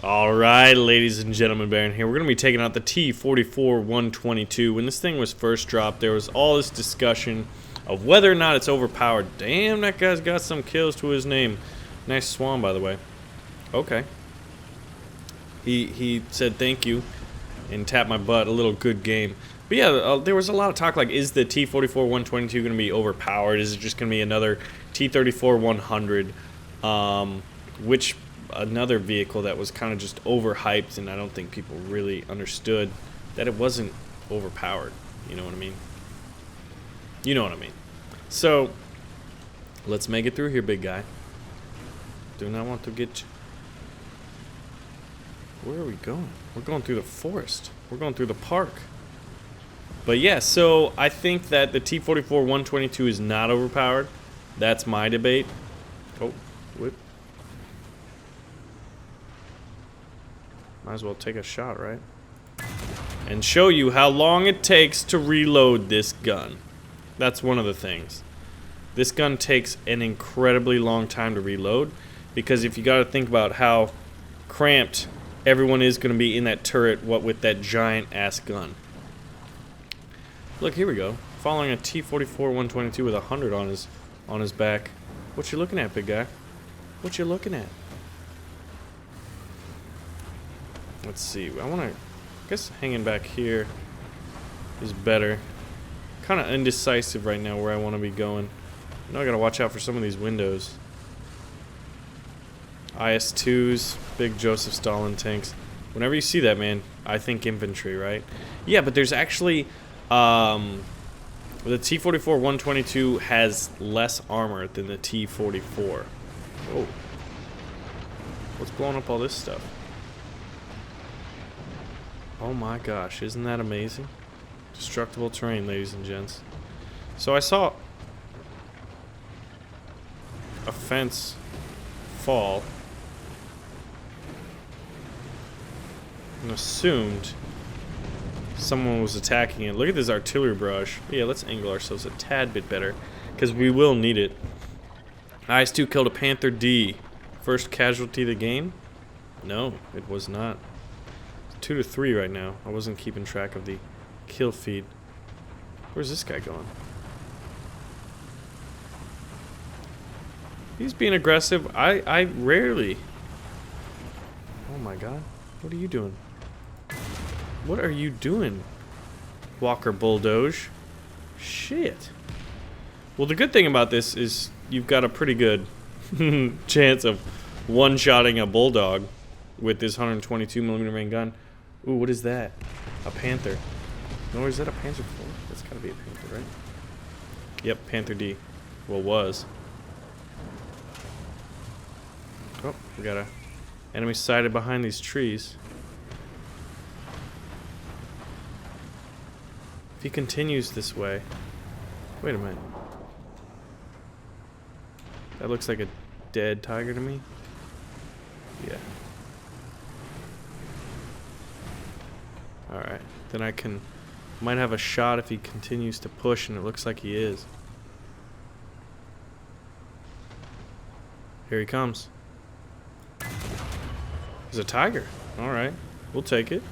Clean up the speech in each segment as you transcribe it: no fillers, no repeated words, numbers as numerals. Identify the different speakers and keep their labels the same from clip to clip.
Speaker 1: Alright, ladies and gentlemen, Baron here. We're going to be taking out the T-44-122. When this thing was first dropped, there was all this discussion of whether or not it's overpowered. Damn, that guy's got some kills to his name. Nice swan, by the way. Okay. He said thank you and tapped my butt. A little good game. But yeah, there was a lot of talk like, is the T-44-122 going to be overpowered? Is it just going to be another T-34-100? Which... another vehicle that was kind of just overhyped, and I don't think people really understood that it wasn't overpowered. You know what I mean? You know what I mean. So, let's make it through here, big guy. Do not want to get... Where are we going? We're going through the forest. We're going through the park. But yeah, so I think that the T-44-122 is not overpowered. That's my debate. Oh, whip. Might as well take a shot, right? And show you how long it takes to reload this gun. That's one of the things. This gun takes an incredibly long time to reload, because if you got to think about how cramped everyone is going to be in that turret, what with that giant ass gun. Look, here we go. Following a T-44-122 with 100 on his back. What you looking at, big guy? What you looking at? Let's see. I want to... I guess hanging back here is better. Kind of indecisive right now where I want to be going. I know I got to watch out for some of these windows. IS-2s, big Joseph Stalin tanks. Whenever you see that, man, I think infantry, right? Yeah, but there's actually... the T-44-122 has less armor than the T-44. Oh. What's blowing up all this stuff? Oh my gosh, isn't that amazing? Destructible terrain, ladies and gents. So I saw a fence fall and assumed someone was attacking it. Look at this artillery barrage. Yeah, let's angle ourselves a tad bit better, because we will need it. IS-2 killed a Panther D. First casualty of the game? No, it was not. 2 to 3 right now. I wasn't keeping track of the kill feed. Where's this guy going? He's being aggressive. I rarely... Oh my god. What are you doing? What are you doing, Walker Bulldoge? Shit. Well, the good thing about this is you've got a pretty good chance of one-shotting a Bulldog with this 122mm main gun. Ooh, what is that? A Panther. No, is that a Panther 4? That's gotta be a Panther, right? Yep, Panther D. Well, was. Oh, we got a enemy sighted behind these trees. If he continues this way... Wait a minute. That looks like a dead tiger to me. Yeah. Alright, then I might have a shot if he continues to push, and it looks like he is. Here he comes. He's a tiger. Alright, we'll take it.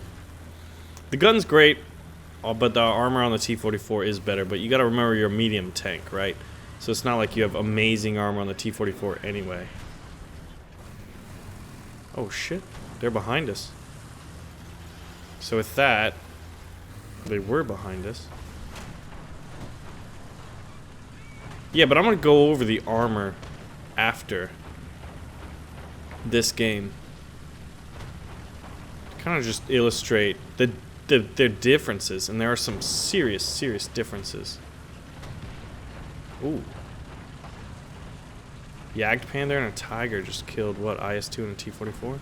Speaker 1: The gun's great, but the armor on the T-44 is better, but you gotta remember you're a medium tank, right? So it's not like you have amazing armor on the T-44 anyway. Oh shit, they're behind us. So with that, they were behind us. Yeah, but I'm going to go over the armor after this game. Kind of just illustrate the differences, and there are some serious differences. Ooh. Jagd Panther and a Tiger just killed, what, IS-2 and a T-44?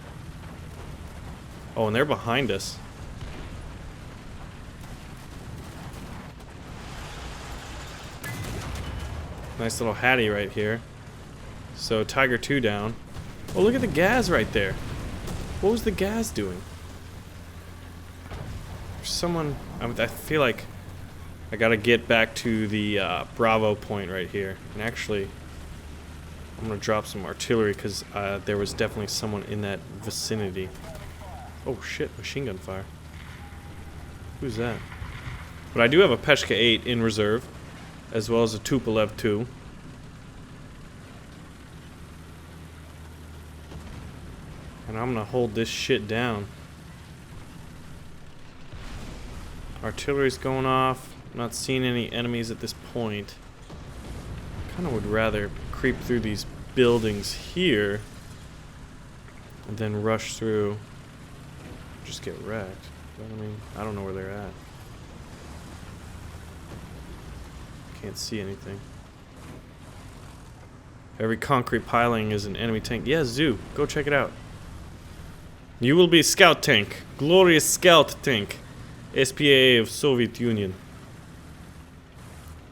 Speaker 1: Oh, and they're behind us. Nice little Hattie right here. So Tiger 2 down. Oh, look at the gas right there. What was the gas doing? There's someone... I feel like I gotta get back to the Bravo point right here. And actually... I'm gonna drop some artillery because there was definitely someone in that vicinity. Oh shit, machine gun fire. Who's that? But I do have a Peshka 8 in reserve, as well as a Tupolev 2. And I'm gonna hold this shit down. Artillery's going off. I'm not seeing any enemies at this point. Kinda would rather creep through these buildings here and then rush through. Just get wrecked. But I mean, I don't know where they're at. Can't see anything. Every concrete piling is an enemy tank. Yeah, Zoo, go check it out. You will be scout tank. Glorious scout tank. SPA of Soviet Union.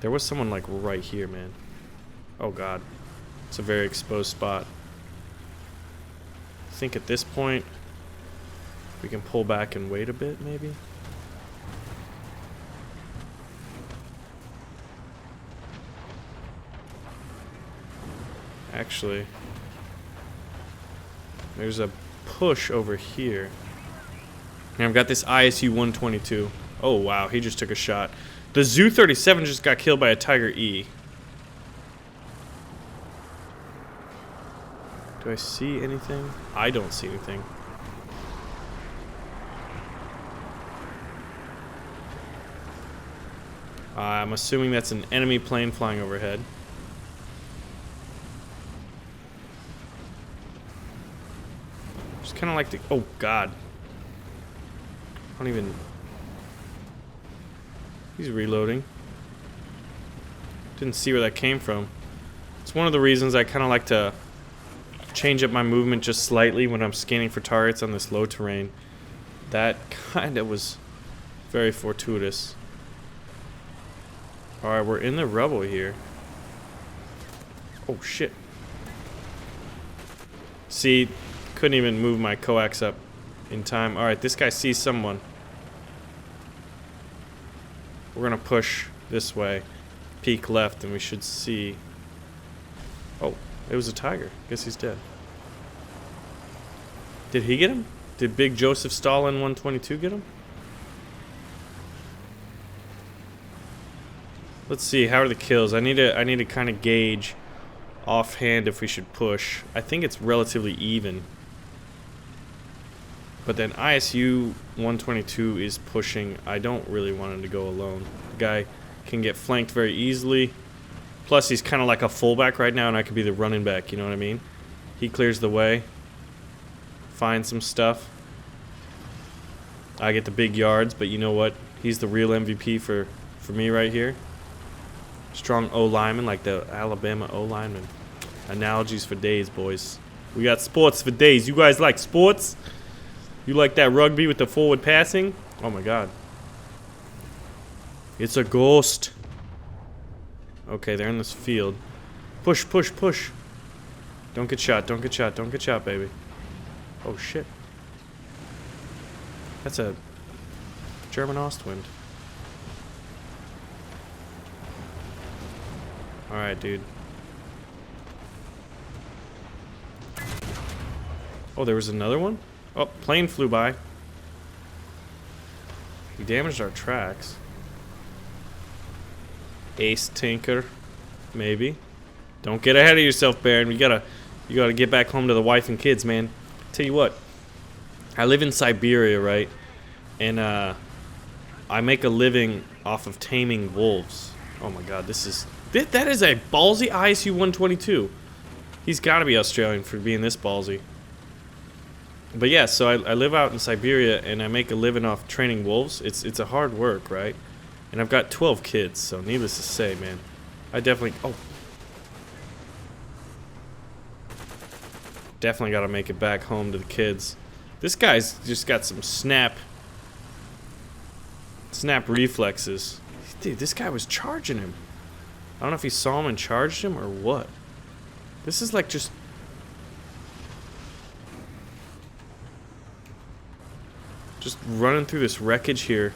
Speaker 1: There was someone like right here, man. Oh god. It's a very exposed spot. I think at this point we can pull back and wait a bit, maybe. Actually, there's a push over here. And I've got this ISU-122. Oh wow, he just took a shot. The Zu-37 just got killed by a Tiger E. Do I see anything? I don't see anything. I'm assuming that's an enemy plane flying overhead. Just kind of like the... Oh, God. I don't even... He's reloading. Didn't see where that came from. It's one of the reasons I kind of like to change up my movement just slightly when I'm scanning for targets on this low terrain. That kind of was very fortuitous. Alright, we're in the rubble here. Oh, shit. See, couldn't even move my coax up in time. Alright, this guy sees someone. We're gonna push this way. Peek left, and we should see... Oh, it was a tiger. Guess he's dead. Did he get him? Did Big Joseph Stalin 122 get him? Let's see, how are the kills? I need to kind of gauge offhand if we should push. I think it's relatively even. But then ISU 122 is pushing. I don't really want him to go alone. The guy can get flanked very easily. Plus he's kind of like a fullback right now, and I could be the running back, you know what I mean? He clears the way. Finds some stuff. I get the big yards, but you know what? He's the real MVP for me right here. Strong O-lineman, like the Alabama O-lineman. Analogies for days, boys. We got sports for days. You guys like sports? You like that rugby with the forward passing? Oh my god. It's a ghost. Okay, they're in this field. Push, push, push. Don't get shot, don't get shot, don't get shot, baby. Oh shit. That's a German Ostwind. Alright, dude. Oh, there was another one? Oh, plane flew by. He damaged our tracks. Ace Tinker. Maybe. Don't get ahead of yourself, Baron. You gotta get back home to the wife and kids, man. Tell you what. I live in Siberia, right? And I make a living off of taming wolves. Oh my god, that is a ballsy ISU-122. He's gotta be Australian for being this ballsy. But yeah, so I live out in Siberia, and I make a living off training wolves. It's a hard work, right? And I've got 12 kids, so needless to say, man, I definitely... Oh. Definitely gotta make it back home to the kids. This guy's just got some snap reflexes. Dude, this guy was charging him. I don't know if he saw him and charged him or what. This is like just... Just running through this wreckage here.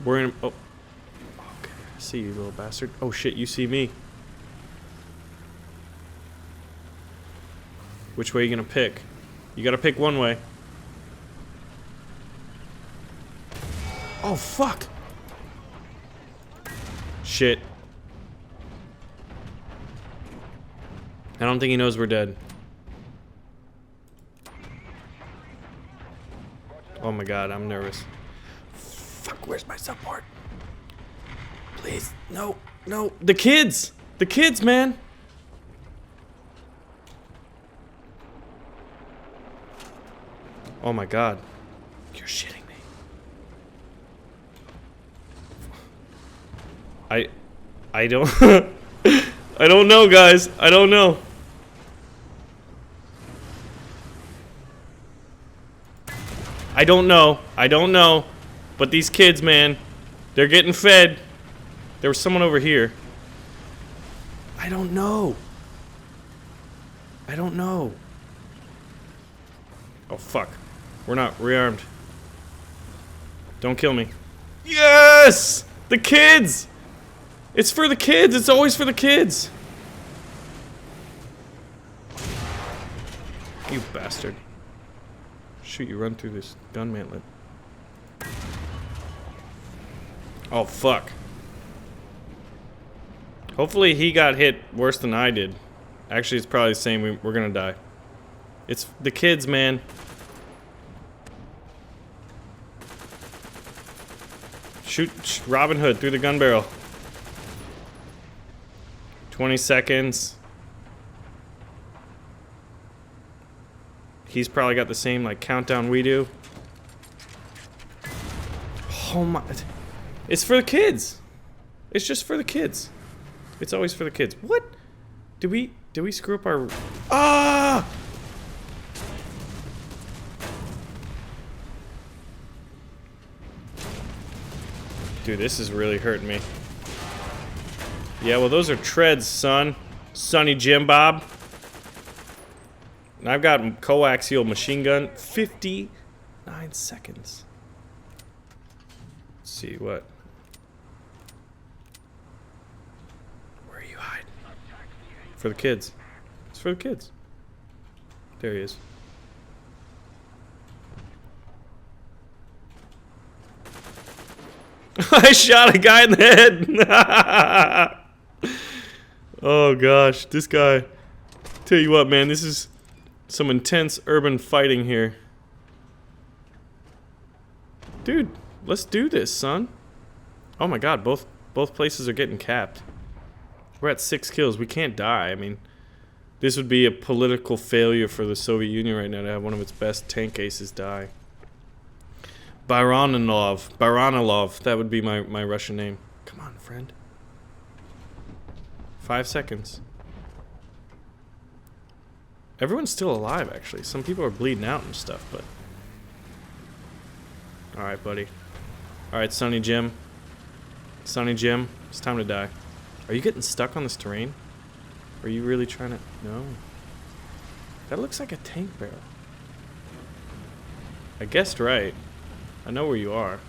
Speaker 1: We're in... Oh. Okay, I see you, little bastard. Oh shit, you see me. Which way are you gonna pick? You gotta pick one way. Oh, fuck! Shit. I don't think he knows we're dead. Oh my god, I'm nervous. Fuck, where's my support? Please, no, no. The kids! The kids, man! Oh my god. You're shitting me. I don't I don't know, guys. I don't know. I don't know. I don't know. But these kids, man, they're getting fed. There was someone over here. I don't know. I don't know. Oh, fuck. We're not rearmed. Don't kill me. Yes! The kids! It's for the kids. It's always for the kids. You bastard. Shoot, you run through this gun mantlet. Oh, fuck. Hopefully he got hit worse than I did. Actually, it's probably the same. We're gonna die. It's the kids, man. Shoot Robin Hood through the gun barrel. 20 seconds. He's probably got the same like countdown we do. Oh my! It's for the kids. It's just for the kids. It's always for the kids. What? Did we screw up our? Ah! Dude, this is really hurting me. Yeah, well, those are treads, son. Sonny Jim Bob. And I've got coaxial machine gun. 59 seconds. Let's see what. Where are you hiding? For the kids. It's for the kids. There he is. I shot a guy in the head. Oh gosh, this guy. Tell you what, man, this is some intense urban fighting here. Dude, let's do this, son. Oh my god, both places are getting capped. We're at 6 kills. We can't die. I mean, this would be a political failure for the Soviet Union right now to have one of its best tank aces die. Baranilov, that would be my Russian name. Come on, friend. 5 seconds. Everyone's still alive, actually. Some people are bleeding out and stuff, but... Alright, buddy. Alright, Sonny Jim. Sonny Jim, it's time to die. Are you getting stuck on this terrain? Are you really trying to... No. That looks like a tank barrel. I guessed right. I know where you are.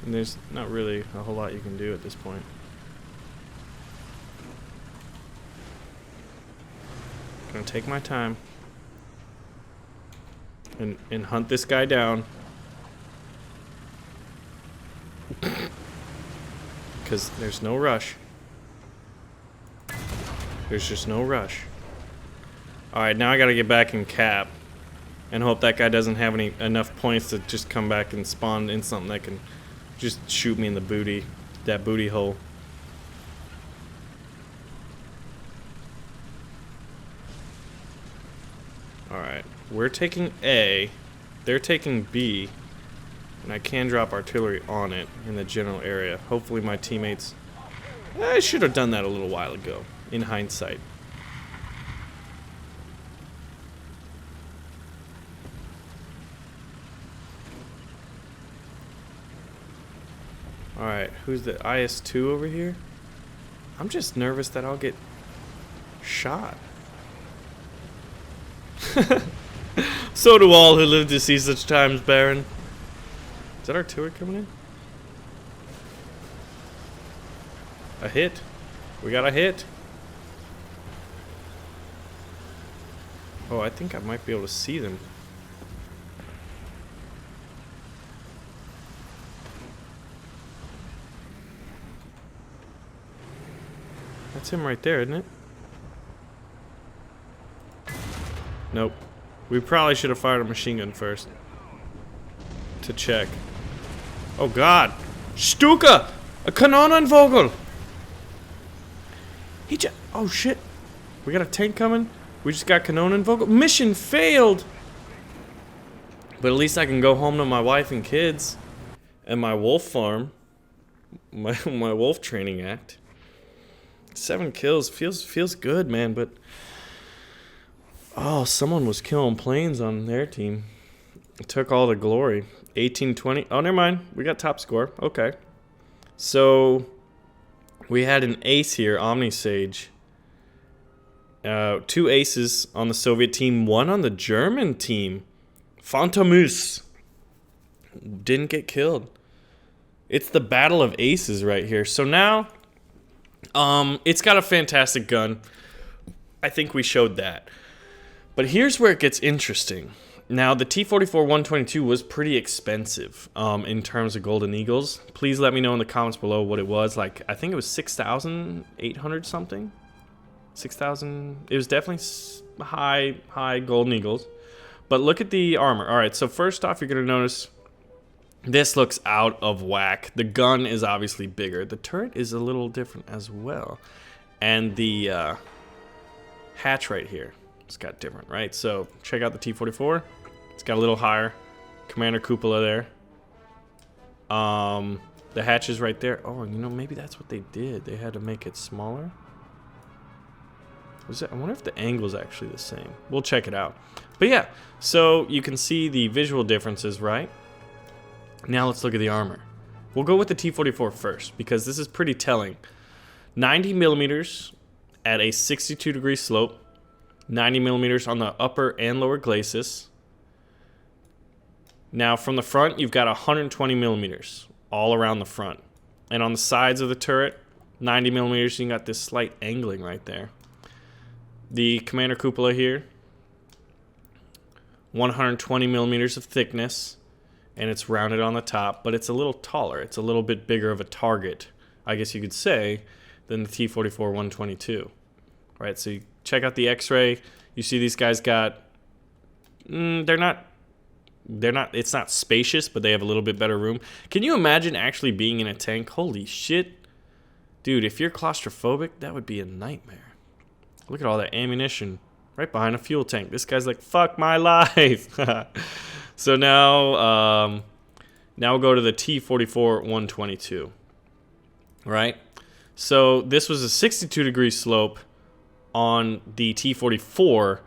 Speaker 1: And there's not really a whole lot you can do at this point. Gonna take my time. And hunt this guy down. Because there's no rush. There's just no rush. Alright, now I gotta get back and cap. And hope that guy doesn't have enough points to just come back and spawn in something that can just shoot me in the booty. That booty hole. Alright, we're taking A. They're taking B. And I can drop artillery on it in the general area. Hopefully my teammates... I should have done that a little while ago, in hindsight. Alright, who's the IS-2 over here? I'm just nervous that I'll get shot. So do all who live to see such times, Baron. Is that artillery coming in? A hit. We got a hit. Oh, I think I might be able to see them. That's him right there, isn't it? Nope. We probably should have fired a machine gun first. To check. Oh god! Stuka! A Kanonenvogel! Oh shit. We got a tank coming. We just got Kanonenvogel. Mission failed! But at least I can go home to my wife and kids. And my wolf farm. My wolf training act. 7 kills. Feels good, man, but... Oh, someone was killing planes on their team. It took all the glory. 18-20. Oh, never mind. We got top score. Okay. So, we had an ace here, Omnisage. 2 aces on the Soviet team, 1 on the German team. Fantamus. Didn't get killed. It's the battle of aces right here. So now, it's got a fantastic gun. I think we showed that. But here's where it gets interesting. Now, the T-44-122 was pretty expensive in terms of Golden Eagles. Please let me know in the comments below what it was. Like, I think it was 6,800 something. 6,000. It was definitely high Golden Eagles. But look at the armor. All right, so first off, you're going to notice this looks out of whack. The gun is obviously bigger. The turret is a little different as well. And the hatch right here. It's got different, right? So check out the T-44. It's got a little higher commander cupola there. The hatch is right there. Oh, you know, maybe that's what they did. They had to make it smaller. I wonder if the angle is actually the same. We'll check it out. But yeah, so you can see the visual differences, right? Now let's look at the armor. We'll go with the T-44 first because this is pretty telling. 90 millimeters at a 62-degree slope. 90 millimeters on the upper and lower glacis. Now from the front, you've got 120 millimeters all around the front. And on the sides of the turret, 90 millimeters, you got this slight angling right there. The commander cupola here, 120 millimeters of thickness, and it's rounded on the top, but it's a little taller. It's a little bit bigger of a target, I guess you could say, than the T-44-122. Right, so you check out the X-ray. You see these guys got, it's not spacious, but they have a little bit better room. Can you imagine actually being in a tank? Holy shit. Dude, if you're claustrophobic, that would be a nightmare. Look at all that ammunition right behind a fuel tank. This guy's like, fuck my life. So now we'll go to the T-44-122. Right? So this was a 62-degree slope on the T-44,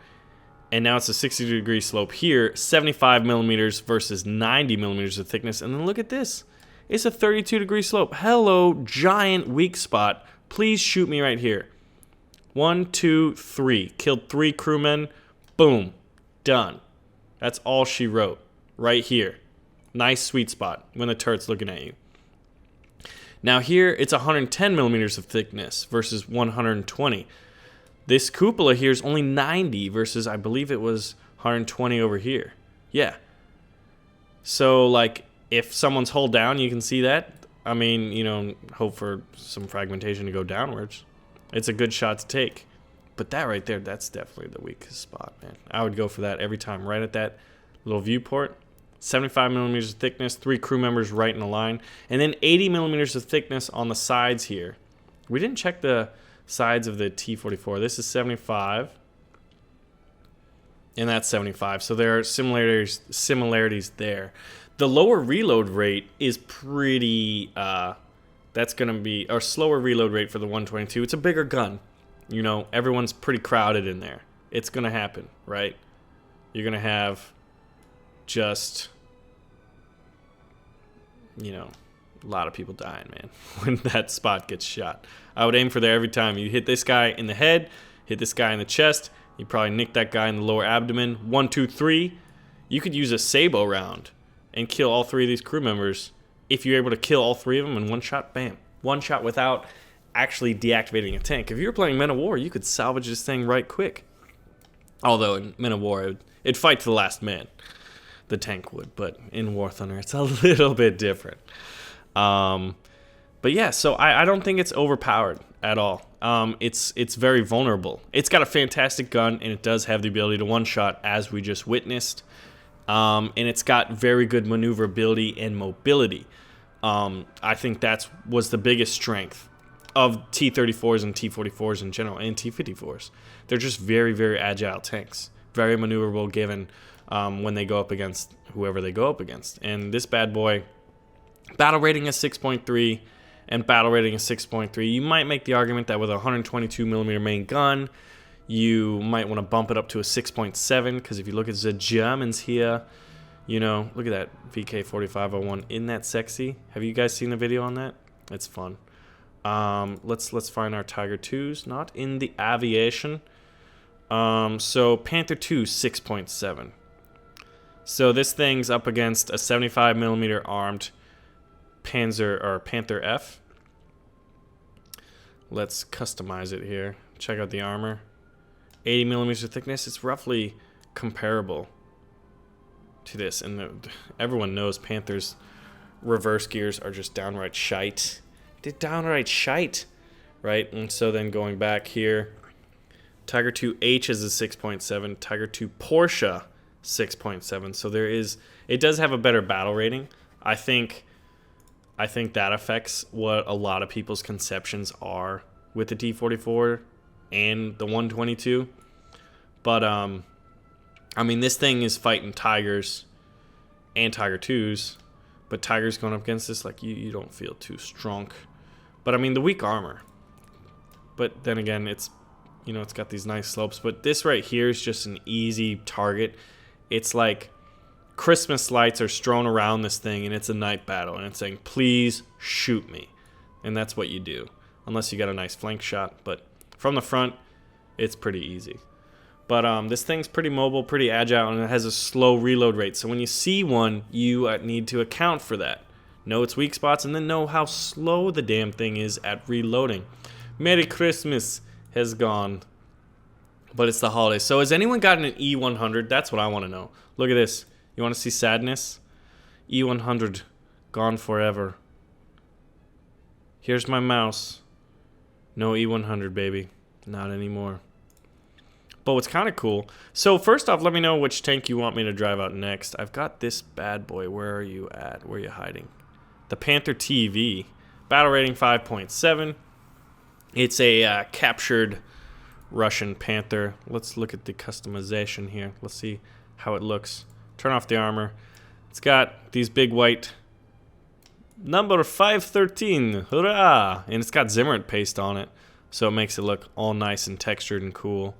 Speaker 1: and now it's a 60-degree slope here, 75 millimeters versus 90 millimeters of thickness. And then look at this. It's a 32-degree slope. Hello, giant weak spot. Please shoot me right here. 1, 2, 3. Killed 3 crewmen. Boom. Done. That's all she wrote. Right here. Nice sweet spot when the turret's looking at you. Now here, it's 110 millimeters of thickness versus 120. This cupola here is only 90 versus, I believe it was 120 over here. Yeah. So, like, if someone's hull down, you can see that. I mean, you know, hope for some fragmentation to go downwards. It's a good shot to take. But that right there, that's definitely the weakest spot, man. I would go for that every time, right at that little viewport. 75 millimeters of thickness, 3 crew members right in a line. And then 80 millimeters of thickness on the sides here. We didn't check the sides of the T-44. This is 75. And that's 75. So there are similarities there. The lower reload rate is pretty, that's going to be, or slower reload rate for the 122. It's a bigger gun. You know, everyone's pretty crowded in there. It's going to happen, right? You're going to have just, you know, a lot of people dying, man, when that spot gets shot. I would aim for there every time. You hit this guy in the head, hit this guy in the chest, you probably nick that guy in the lower abdomen. 1, 2, 3. You could use a Sabo round and kill all 3 of these crew members. If you're able to kill all 3 of them in one shot, bam. One shot without actually deactivating a tank. If you were playing Men of War, you could salvage this thing right quick. Although in Men of War, it'd fight to the last man. The tank would, but in War Thunder, it's a little bit different. But yeah, so I don't think it's overpowered at all. It's very vulnerable. It's got a fantastic gun, and it does have the ability to one-shot, as we just witnessed. And it's got very good maneuverability and mobility. I think that was the biggest strength of T-34s and T-44s in general, and T-54s. They're just very, very agile tanks. Very maneuverable given when they go up against whoever they go up against. And this bad boy, battle rating is 6.3 and battle rating is 6.3. You might make the argument that with a 122mm main gun, you might want to bump it up to a 6.7, because if you look at the Germans here, you know, look at that VK4501. Isn't that sexy? Have you guys seen the video on that? It's fun. Let's find our Tiger 2s, not in the aviation. So Panther 2, 6.7. So this thing's up against a 75mm armed Panther F. Let's customize it here. Check out the armor. 80mm thickness. It's roughly comparable to this. And everyone knows Panther's reverse gears are just downright shite. They're downright shite, right? And so then going back here, Tiger 2H is a 6.7. Tiger 2 Porsche, 6.7. So it does have a better battle rating. I think that affects what a lot of people's conceptions are with the T-44 and the 122. But I mean, this thing is fighting Tigers and Tiger 2s, but Tigers going up against this, like, you don't feel too strong. But I mean, the weak armor. But then again, it's, you know, it's got these nice slopes. But this right here is just an easy target. It's like Christmas lights are strewn around this thing, and it's a night battle, and it's saying, please shoot me. And that's what you do, unless you got a nice flank shot. But from the front, it's pretty easy. But this thing's pretty mobile, pretty agile, and it has a slow reload rate. So when you see one, you need to account for that. Know its weak spots, and then know how slow the damn thing is at reloading. Merry Christmas has gone, but it's the holidays. So has anyone gotten an E100? That's what I want to know. Look at this. You want to see sadness? E100, gone forever. Here's my mouse. No E100, baby. Not anymore. But what's kind of cool, so first off, let me know which tank you want me to drive out next. I've got this bad boy. Where are you at? Where are you hiding? The Panther TV. Battle rating 5.7. It's a captured Russian Panther. Let's look at the customization here. Let's see how it looks. Turn off the armor. It's got these big white number 513. Hurrah! And it's got Zimmerit paste on it, so it makes it look all nice and textured and cool.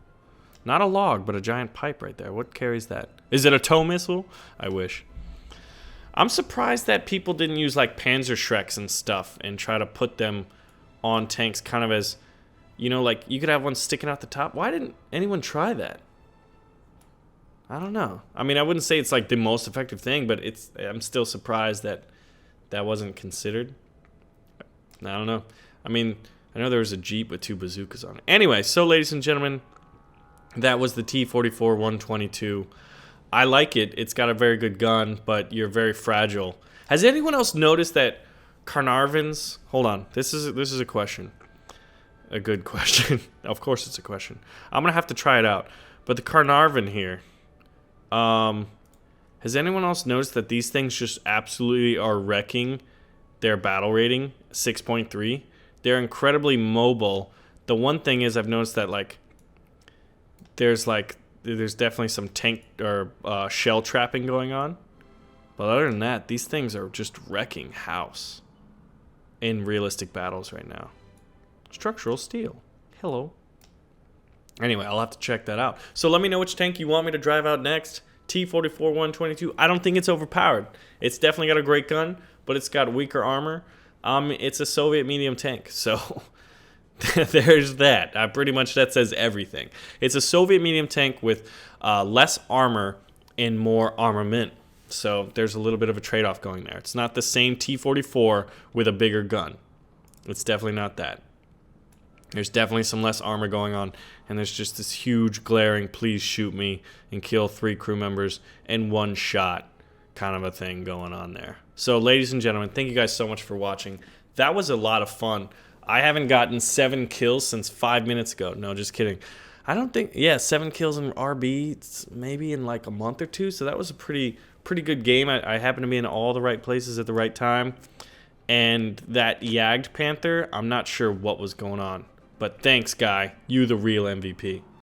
Speaker 1: Not a log, but a giant pipe right there. What carries that? Is it a tow missile? I wish. I'm surprised that people didn't use like Panzerschrecks and stuff and try to put them on tanks kind of as, you know, like you could have one sticking out the top. Why didn't anyone try that? I don't know. I mean, I wouldn't say it's like the most effective thing, but I'm still surprised that that wasn't considered. I don't know. I mean, I know there was a Jeep with 2 bazookas on it. Anyway, so ladies and gentlemen, that was the T-44-122. I like it. It's got a very good gun, but you're very fragile. Has anyone else noticed that Carnarvons... Hold on. This is a question. A good question. Of course it's a question. I'm going to have to try it out. But the Carnarvon here... has anyone else noticed that these things just absolutely are wrecking their battle rating? 6.3. They're incredibly mobile. The one thing is I've noticed that, like... There's definitely some tank or shell trapping going on. But other than that, these things are just wrecking house in realistic battles right now. Structural steel. Hello. Anyway, I'll have to check that out. So let me know which tank you want me to drive out next. T-44-122. I don't think it's overpowered. It's definitely got a great gun, but it's got weaker armor. It's a Soviet medium tank, so... There's that. Pretty much that says everything. It's a Soviet medium tank with less armor and more armament. So there's a little bit of a trade-off going there. It's not the same T-44 with a bigger gun. It's definitely not that. There's definitely some less armor going on, and there's just this huge glaring please shoot me and kill 3 crew members in one shot kind of a thing going on there. So ladies and gentlemen, thank you guys so much for watching. That was a lot of fun. I haven't gotten 7 kills since 5 minutes ago. No, just kidding. I don't think, yeah, 7 kills in RB maybe in like a month or 2, so that was a pretty good game. I happened to be in all the right places at the right time. And that Yagged Panther, I'm not sure what was going on. But thanks, guy. You the real MVP.